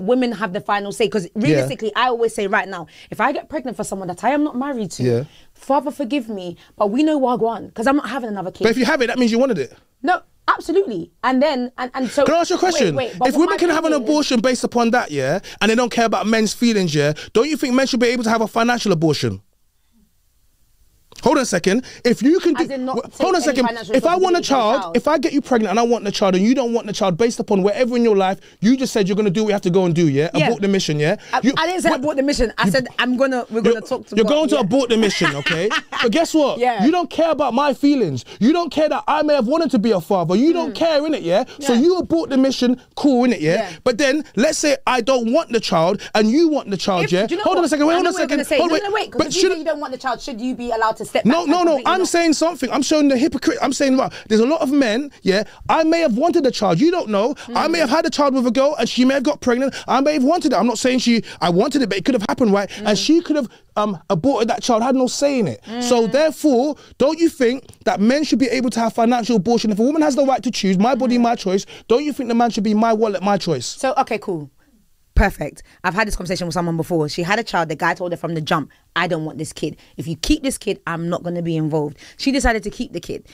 women have the final say, because realistically, I always say right now, if I get pregnant for someone that I am not married to, Father forgive me, but we know what I want, because I'm not having another kid. But if you have it, that means you wanted it. No, absolutely. And then, and so... Can I ask you a question? If women can have an abortion based upon that, and they don't care about men's feelings, don't you think men should be able to have a financial abortion? Hold on a second. If you can do, hold on a second. If I want a child, if I get you pregnant and I want the child and you don't want the child, based upon wherever in your life, you just said you're going to do what you have to go and do, abort the mission, I didn't say abort the mission. I said we're gonna talk to. You're going to abort the mission, okay? But guess what? You don't care about my feelings. You don't care that I may have wanted to be a father. You don't care, innit, So you abort the mission, cool, innit, But then let's say I don't want the child and you want the child, Hold on a second. Wait, hold on a second. Wait. But if you don't want the child, should you be allowed to step back? No. I'm saying something. I'm showing the hypocrite. I'm saying, right, there's a lot of men, I may have wanted a child. You don't know. I may have had a child with a girl and she may have got pregnant. I may have wanted it. I'm not saying I wanted it, but it could have happened, right? And she could have aborted that child, had no say in it. So therefore, don't you think that men should be able to have financial abortion? If a woman has the right to choose, my body, my choice, don't you think the man should be my wallet, my choice? So, okay, cool. Perfect. I've had this conversation with someone before. She had a child. The guy told her from the jump, I don't want this kid. If you keep this kid, I'm not going to be involved. She decided to keep the kid.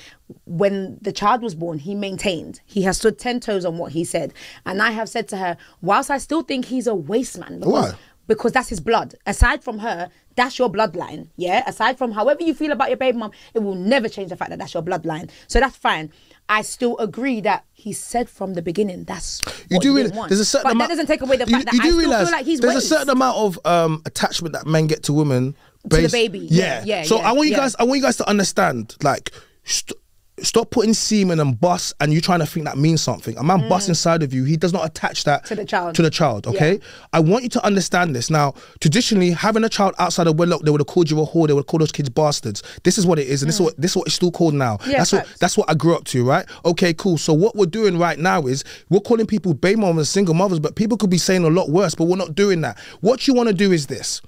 When the child was born, he maintained. He has stood 10 toes on what he said. And I have said to her, whilst I still think he's a waste man. Why? Because that's his blood. Aside from her, that's your bloodline, Aside from however you feel about your baby mum, it will never change the fact that that's your bloodline. So that's fine. I still agree that he said from the beginning that's what you want. There's a certain amount, that doesn't take away the fact that I still feel like he's there's a certain amount of attachment that men get to women. To the baby. So I want you guys to understand, like, stop putting semen and bus and you trying to think that means something. A man busts inside of you, he does not attach that to the child. Okay? I want you to understand this. Now, traditionally, having a child outside of wedlock, they would have called you a whore, they would have called those kids bastards. This is what it is, and this is what it's still called now. That's what I grew up to, right? Okay, cool. So what we're doing right now is we're calling people baby mothers, single mothers, but people could be saying a lot worse, but we're not doing that. What you want to do is this.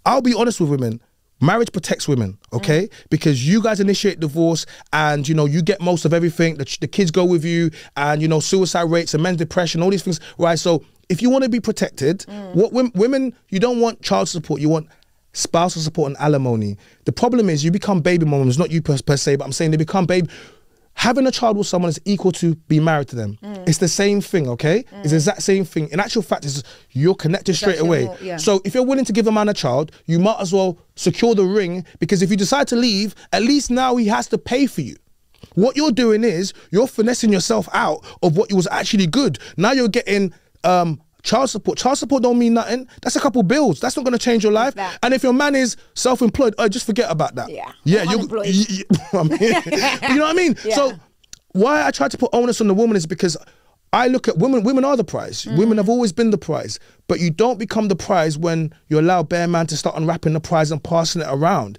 I'll be honest with women. Marriage protects women, okay? Because you guys initiate divorce and, you get most of everything. The kids go with you and, suicide rates and men's depression, all these things, right? So if you want to be protected, what women, you don't want child support, you want spousal support and alimony. The problem is you become baby moms, not you per se, but I'm saying they become baby. Having a child with someone is equal to being married to them. It's the same thing, okay? It's the exact same thing. In actual fact, you're connected straight away. So if you're willing to give a man a child, you might as well secure the ring, because if you decide to leave, at least now he has to pay for you. What you're doing is you're finessing yourself out of what was actually good. Now you're getting child support. Child support don't mean nothing. That's a couple bills. That's not going to change your life. And if your man is self-employed, just forget about that. You know what I mean? So why I try to put onus on the woman is because I look at women. Women are the prize. Women have always been the prize. But you don't become the prize when you allow bare man to start unwrapping the prize and passing it around.